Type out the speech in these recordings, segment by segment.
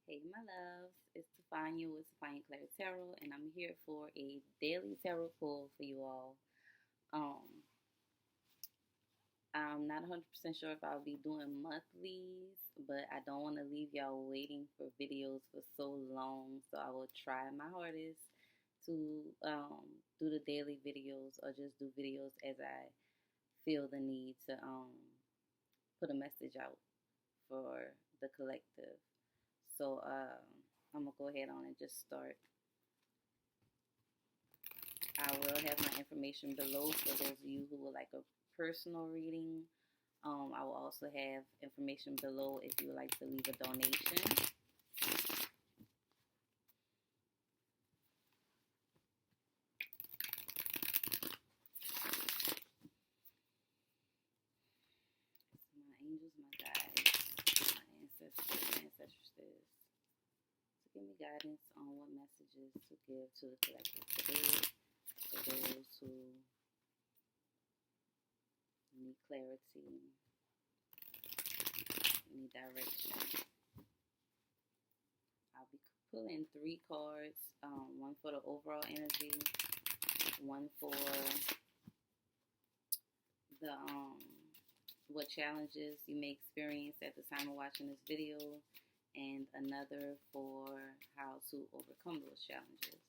Hey, my loves, it's Tefania with TfawniaClaireTarot, and I'm here for a daily tarot pull for you all. Um, I'm not 100% sure if I'll be doing monthlies, but I don't want to leave y'all waiting for videos for so long, so I will try my hardest to do the daily videos or just do videos as I feel the need to put a message out for the collective. So I'm gonna go ahead on and just start. I will have my information below for those of you who would like a personal reading. I will also have information below if you would like to leave a donation. My angels, my guides, my ancestors, ancestresses, to give me guidance on what messages to give to the collective today for those who need clarity, need direction. I'll be pulling 3 cards, one for the overall energy, one for the what challenges you may experience at the time of watching this video, and another for how to overcome those challenges.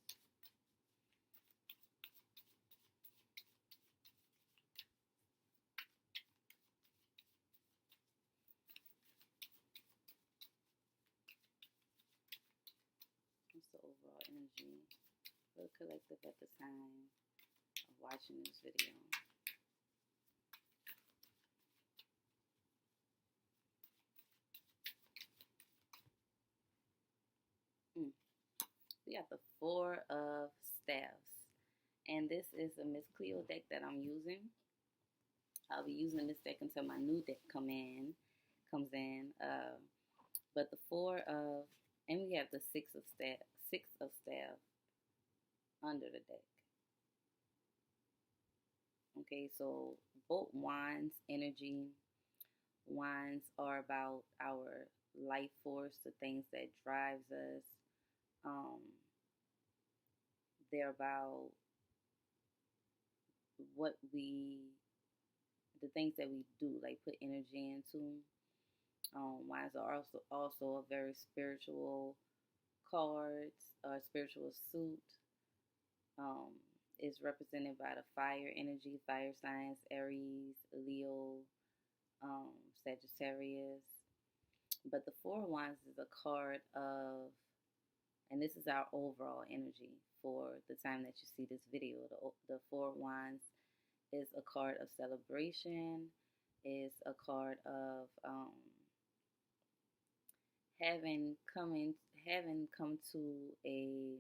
What's the overall energy for the collective at the time of watching this video? We got the 4 of Staffs, and this is a Miss Cleo deck that I'm using. I'll be using this deck until my new deck comes in. But the 4 of, and we have the 6 of staff under the deck. Okay, so both wands energy. Wands are about our life force, the things that drives us. They're about the things that we do, like put energy into. Wands are also a very spiritual cards, spiritual suit. Is represented by the fire energy, fire signs, Aries, Leo, Sagittarius. But the 4 of Wands is a card of, and this is our overall energy for the time that you see this video. The 4 of Wands is a card of celebration, is a card of having come to a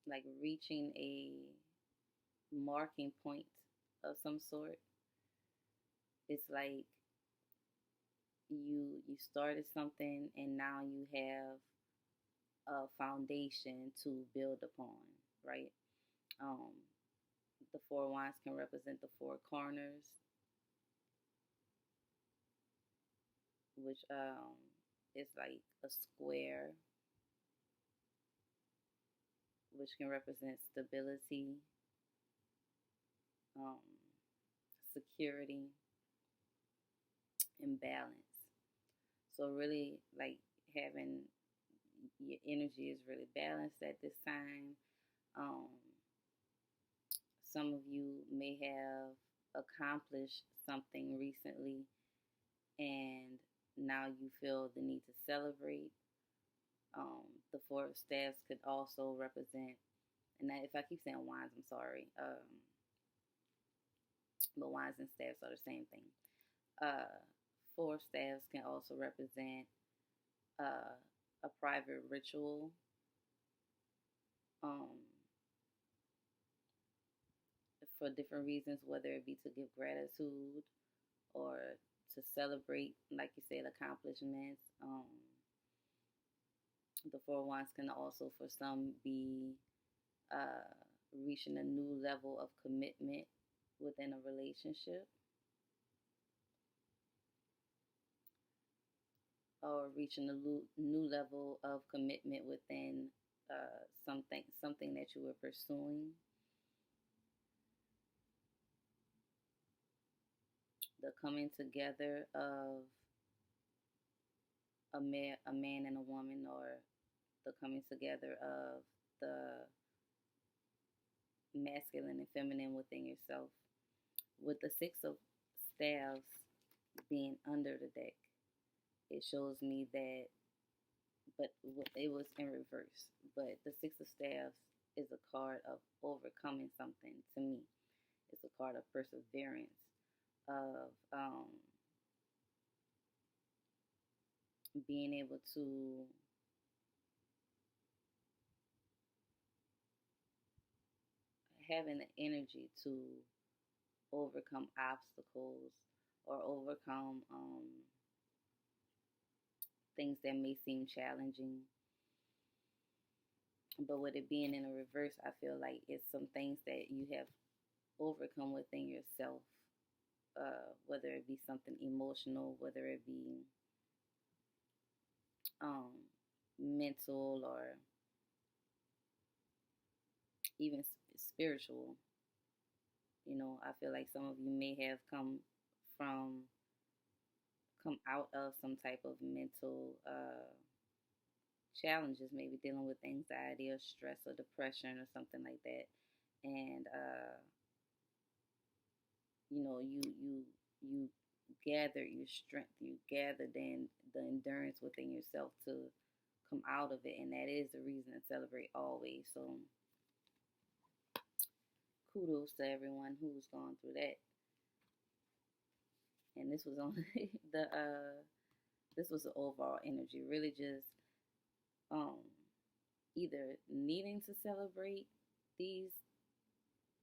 like reaching a marking point of some sort. It's like you started something and now you have a foundation to build upon, right? The 4 wands can represent the 4 corners, which is like a square, which can represent stability, security, and balance. So really, like, having your energy is really balanced at this time. Some of you may have accomplished something recently, and now you feel the need to celebrate. The 4 of staffs could also represent, and if I keep saying wands, I'm sorry. But wands and staffs are the same thing. 4 of staffs can also represent a private ritual. For different reasons, whether it be to give gratitude or to celebrate, like you said, accomplishments. The 4 of wands can also, for some, be reaching a new level of commitment within a relationship. or reaching a new level of commitment within something that you were pursuing. The coming together of a man and a woman, or the coming together of the masculine and feminine within yourself. With the Six of Staves being under the deck, it shows me that, but it was in reverse. But the Six of Staves is a card of overcoming something to me. It's a card of perseverance, of being able to having the energy to overcome obstacles or overcome things that may seem challenging. But with it being in a reverse, I feel like it's some things that you have overcome within yourself, whether it be something emotional, whether it be mental, or even spiritual. I feel like some of you may have come out of some type of mental challenges, maybe dealing with anxiety or stress or depression or something like that. And you gather your strength, you gather the endurance within yourself to come out of it, and that is the reason to celebrate always. So kudos to everyone who's gone through that. And this was only this was the overall energy, really just either needing to celebrate these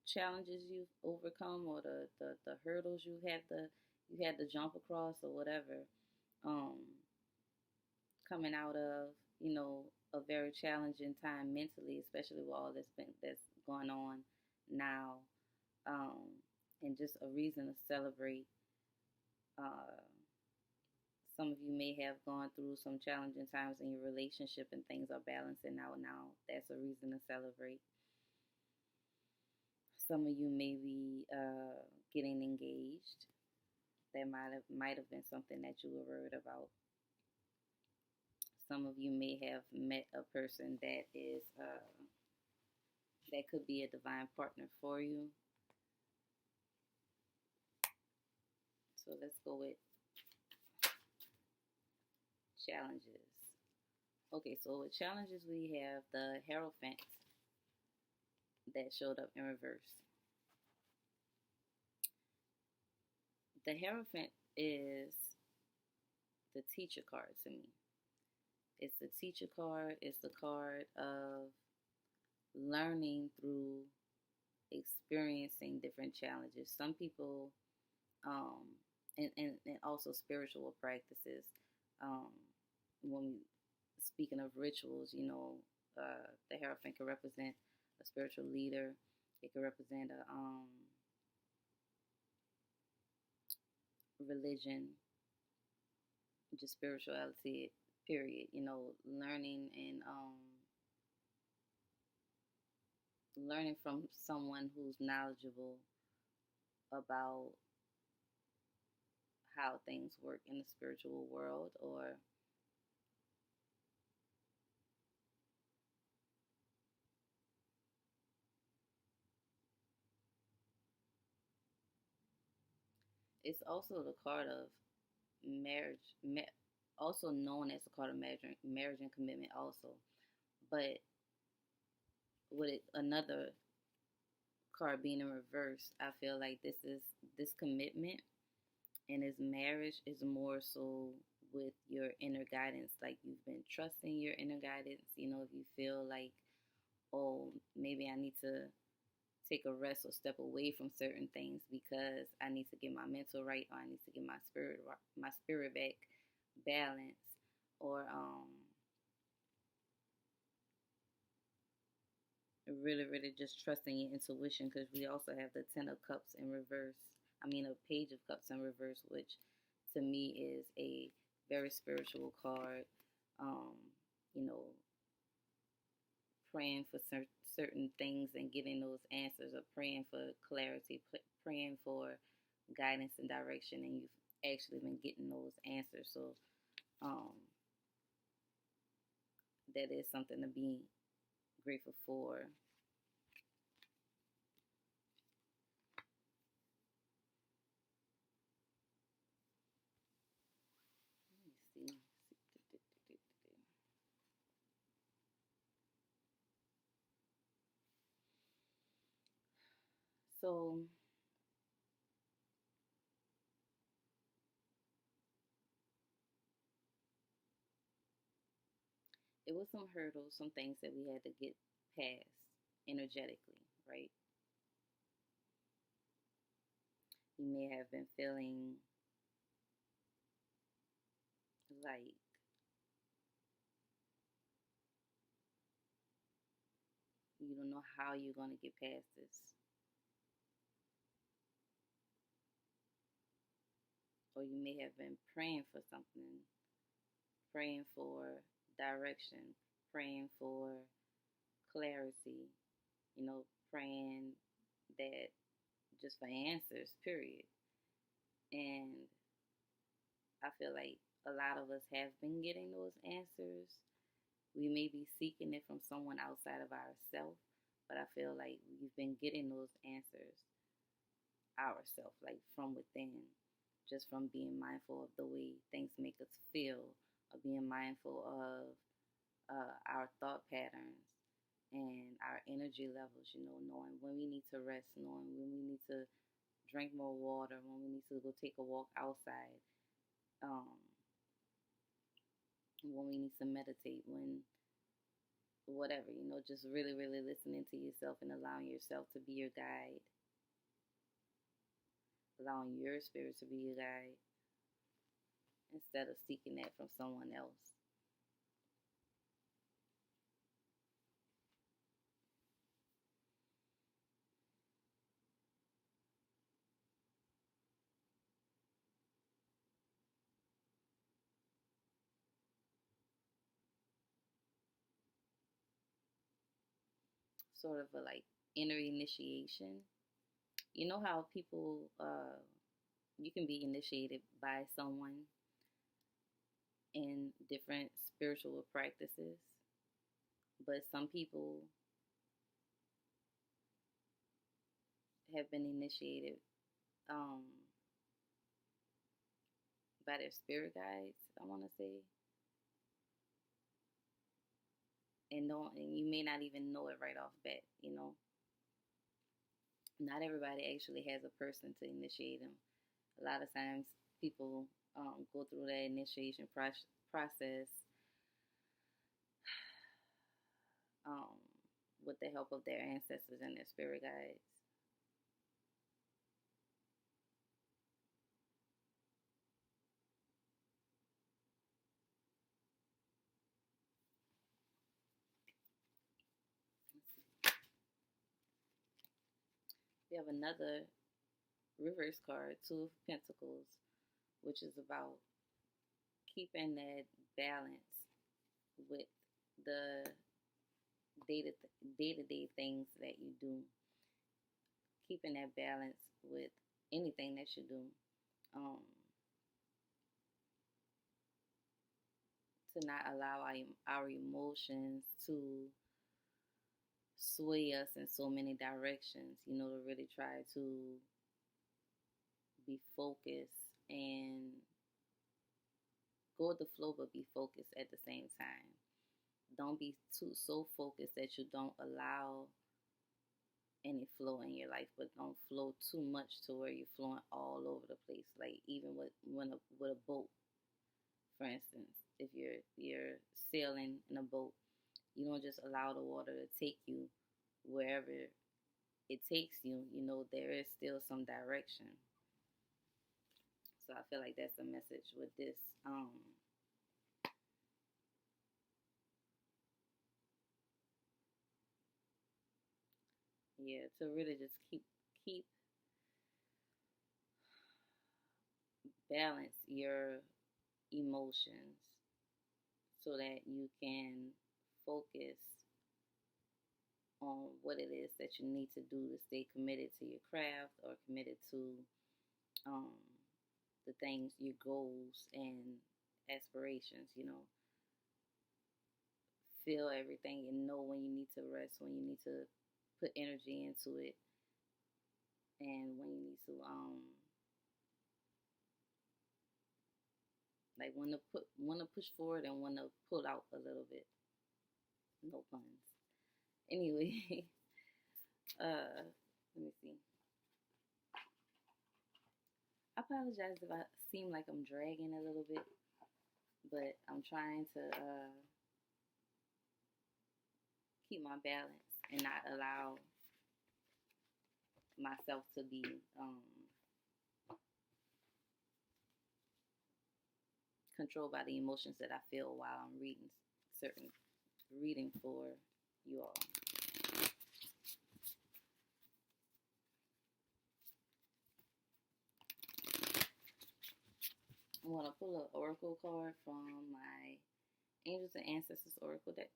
challenges you've overcome, or the hurdles you had to jump across, or whatever, coming out of a very challenging time mentally, especially with all that's going on now, and just a reason to celebrate. Some of you may have gone through some challenging times in your relationship and things are balancing out now. That's a reason to celebrate. Some of you may be getting engaged. That might have been something that you were worried about. Some of you may have met a person that is that could be a divine partner for you. So let's go with challenges. Okay, so with challenges we have the Hierophant that showed up in reverse. The Hierophant is the teacher card to me. It's the teacher card. It's the card of learning through experiencing different challenges. Some people, and also spiritual practices. When speaking of rituals, the Hierophant can represent a spiritual leader. It can represent a religion, just spirituality, period. Learning and learning from someone who's knowledgeable about how things work in the spiritual world, or it's also the card of marriage, also known as the card of marriage and commitment also. But with another card being in reverse, I feel like this commitment and this marriage is more so with your inner guidance. Like, you've been trusting your inner guidance. If you feel like, oh, maybe I need to take a rest or step away from certain things because I need to get my mental right, or I need to get my spirit back balanced, or really, really just trusting your intuition, because we also have the Ten of Cups in reverse. A Page of Cups in reverse, which to me is a very spiritual card. You know, praying for certain things and getting those answers, or praying for clarity, praying for guidance and direction, and you've actually been getting those answers. So um, that is something to be grateful for. Let me see. So it was some hurdles, some things that we had to get past energetically, right? You may have been feeling like you don't know how you're going to get past this. Or you may have been praying for something, praying for direction, praying for clarity, praying that just for answers, period. And I feel like a lot of us have been getting those answers. We may be seeking it from someone outside of ourselves, but I feel like we've been getting those answers ourselves, like from within, just from being mindful of the way things make us feel, or being mindful of our thought patterns and our energy levels, knowing when we need to rest, knowing when we need to drink more water, when we need to go take a walk outside, um, when we need to meditate, when whatever, just really, really listening to yourself and allowing yourself to be your guide, allowing your spirit to be your guide instead of seeking that from someone else. Sort of a like inner initiation. You know how people, you can be initiated by someone in different spiritual practices, but some people have been initiated um, by their spirit guides, I want to say, and you may not even know it right off bat. Not everybody actually has a person to initiate them. A lot of times, people go through that initiation process um, with the help of their ancestors and their spirit guides. We have another reverse card, Two of Pentacles, which is about keeping that balance with the day-to-day things that you do. Keeping that balance with anything that you do. To not allow our emotions to sway us in so many directions, to really try to be focused and go with the flow, but be focused at the same time. Don't be so focused that you don't allow any flow in your life, but don't flow too much to where you're flowing all over the place. Like even with a boat, for instance, if you're sailing in a boat, you don't just allow the water to take you wherever it takes you. There is still some direction. So I feel like that's the message with this. Yeah, to really just keep balance your emotions so that you can focus on what it is that you need to do to stay committed to your craft or committed to um, the things, your goals and aspirations. Feel everything and know when you need to rest, when you need to put energy into it, and when you need to like when to push forward and when to pull out a little bit. No puns. Anyway, let me see. I apologize if I seem like I'm dragging a little bit, but I'm trying to keep my balance and not allow myself to be controlled by the emotions that I feel while I'm reading for you all. I want to pull an oracle card from my Angels and Ancestors Oracle deck.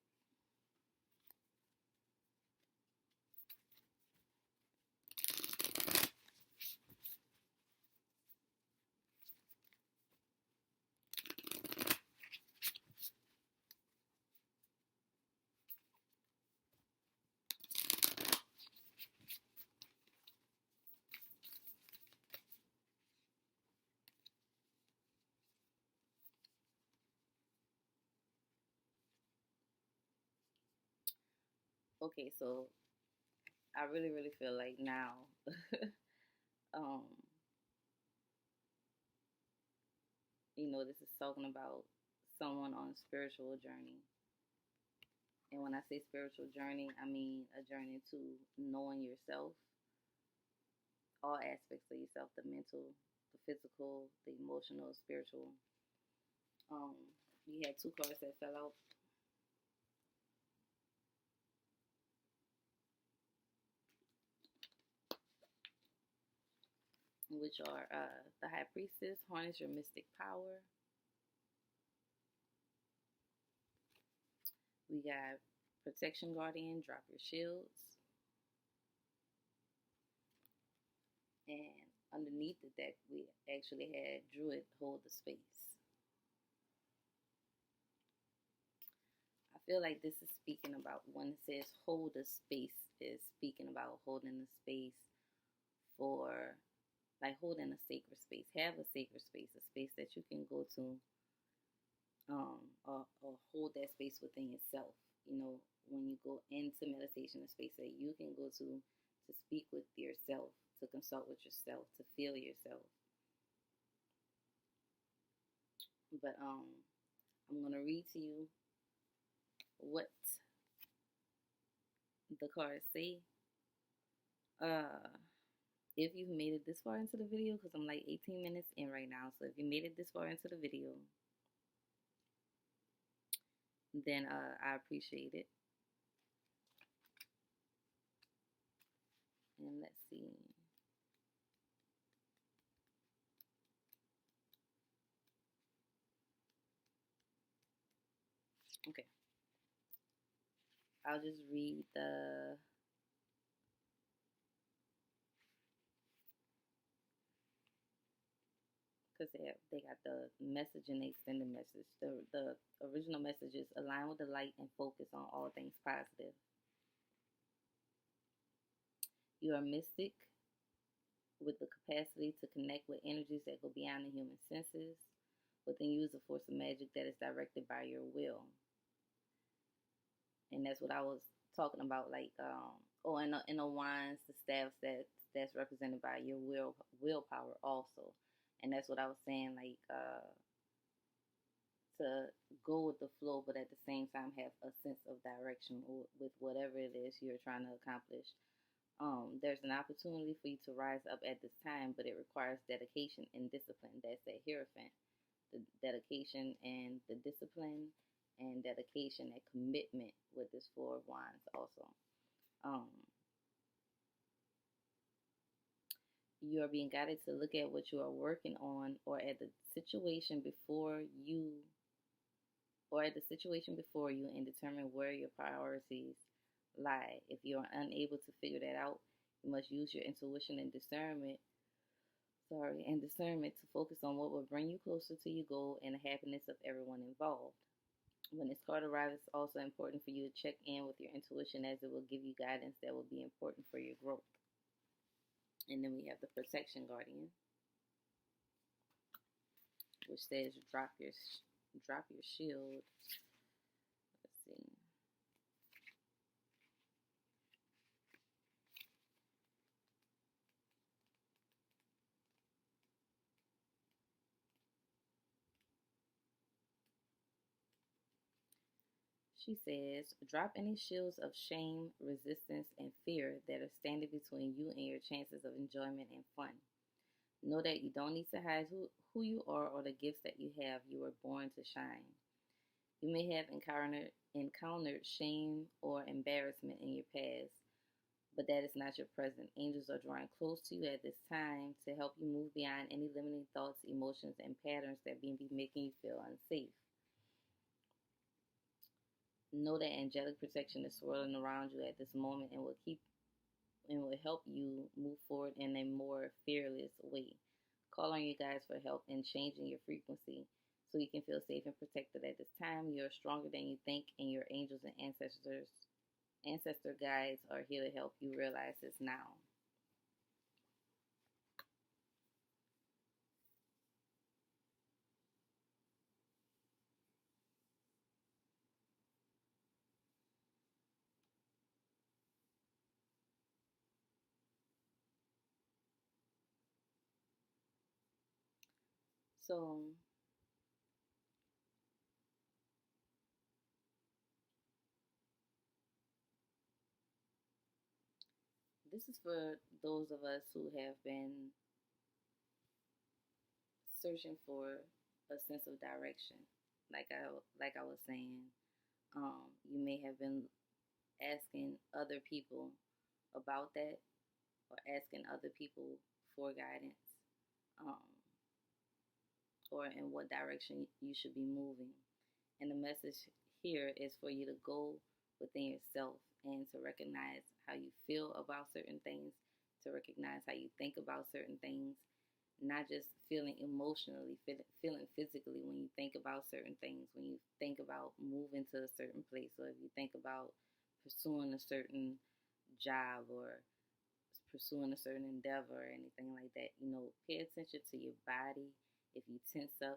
Okay, so I really, really feel like now, this is talking about someone on a spiritual journey. And when I say spiritual journey, I mean a journey to knowing yourself, all aspects of yourself, the mental, the physical, the emotional, spiritual. We had two cards that fell out. Which are the High Priestess, harness your mystic power. We got Protection Guardian, drop your shields. And underneath the deck, we actually had Druid, hold the space. I feel like this is speaking about, when it says hold the space, is speaking about holding the space for, like holding a sacred space. Have a sacred space, a space that you can go to, or hold that space within yourself. When you go into meditation, a space that you can go to speak with yourself, to consult with yourself, to feel yourself. But I'm gonna read to you what the cards say. If you've made it this far into the video, because I'm like 18 minutes in right now, so if you made it this far into the video, then I appreciate it. And let's see. Okay. I'll just read because they got the message and the extended message. The original message is align with the light and focus on all things positive. You are mystic with the capacity to connect with energies that go beyond the human senses. Within you is a force of magic that is directed by your will. And that's what I was talking about, like, in the wands, the staffs that's represented by your willpower also. And that's what I was saying, like, to go with the flow, but at the same time have a sense of direction with whatever it is you're trying to accomplish. There's an opportunity for you to rise up at this time, but it requires dedication and discipline. That's that Hierophant. The dedication and the discipline and dedication and commitment with this Four of Wands also. you are being guided to look at what you are working on, or at the situation before you, and determine where your priorities lie. If you are unable to figure that out, you must use your intuition and discernment to focus on what will bring you closer to your goal and the happiness of everyone involved. When this card arrives, it's also important for you to check in with your intuition, as it will give you guidance that will be important for your growth. And then we have the Protection Guardian, which says drop your shield. Let's see. She says, drop any shields of shame, resistance, and fear that are standing between you and your chances of enjoyment and fun. Know that you don't need to hide who you are or the gifts that you have. You were born to shine. You may have encountered shame or embarrassment in your past, but that is not your present. Angels are drawing close to you at this time to help you move beyond any limiting thoughts, emotions, and patterns that may be making you feel unsafe. Know that angelic protection is swirling around you at this moment and will help you move forward in a more fearless way. Call on you guys for help in changing your frequency so you can feel safe and protected at this time. You're stronger than you think, and your angels and ancestor guides are here to help you realize this now. So this is for those of us who have been searching for a sense of direction. Like I was saying, you may have been asking other people about that, or asking other people for guidance, um, or in what direction you should be moving. And the message here is for you to go within yourself and to recognize how you feel about certain things, to recognize how you think about certain things, not just feeling emotionally, feeling physically when you think about certain things, when you think about moving to a certain place, or if you think about pursuing a certain job or pursuing a certain endeavor or anything like that. Pay attention to your body. If you tense up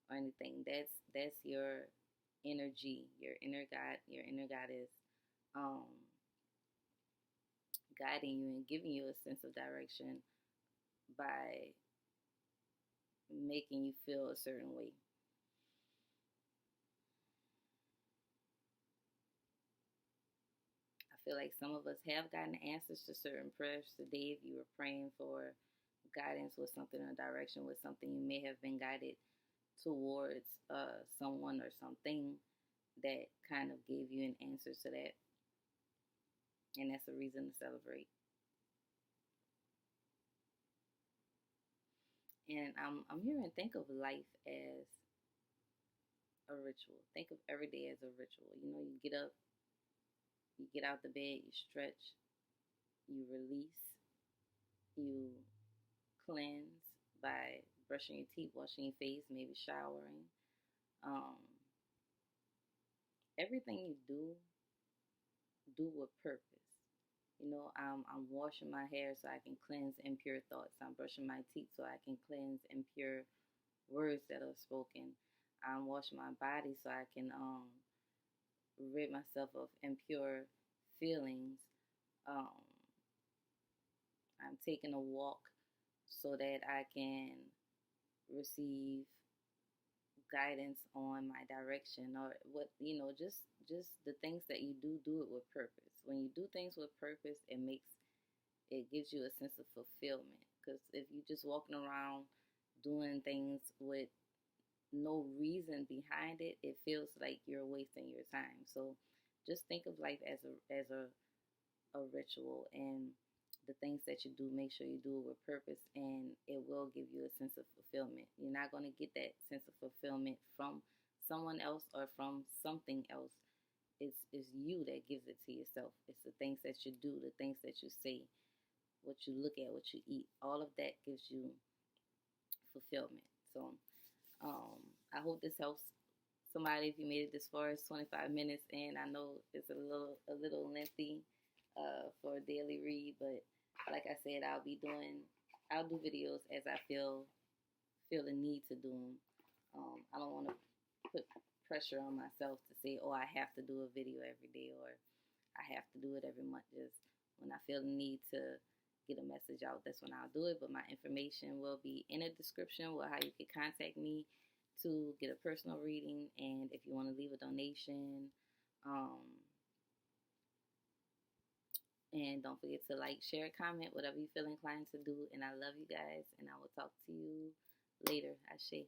or anything, that's your energy, your inner God is um, guiding you and giving you a sense of direction by making you feel a certain way. I feel like some of us have gotten answers to certain prayers today. If you were praying for guidance with something, or direction with something, you may have been guided towards someone or something that kind of gave you an answer to that. And that's a reason to celebrate. And I'm hearing, think of life as a ritual. Think of every day as a ritual. You get up, you get out the bed, you stretch, you release, you cleanse by brushing your teeth, washing your face, maybe showering. Everything you do with purpose. I'm washing my hair so I can cleanse impure thoughts. I'm brushing my teeth so I can cleanse impure words that are spoken. I'm washing my body so I can rid myself of impure feelings. Um, I'm taking a walk so that I can receive guidance on my direction, or just the things that you do it with purpose. When you do things with purpose, it gives you a sense of fulfillment. Because if you're just walking around doing things with no reason behind it, it feels like you're wasting your time. So just think of life as a ritual. And the things that you do, make sure you do it with purpose, and it will give you a sense of fulfillment. You're not going to get that sense of fulfillment from someone else or from something else. It's you that gives it to yourself. It's the things that you do, the things that you say, what you look at, what you eat. All of that gives you fulfillment. So I hope this helps somebody. If you made it this far, it's 25 minutes, and I know it's a little lengthy for a daily read, but like I said, I'll do videos as I feel the need to do them. I don't want to put pressure on myself to say, oh, I have to do a video every day, or I have to do it every month. Just when I feel the need to get a message out, that's when I'll do it. But my information will be in the description with how you can contact me to get a personal reading, and if you want to leave a donation, and don't forget to like, share, comment, whatever you feel inclined to do. And I love you guys, and I will talk to you later. Ashe.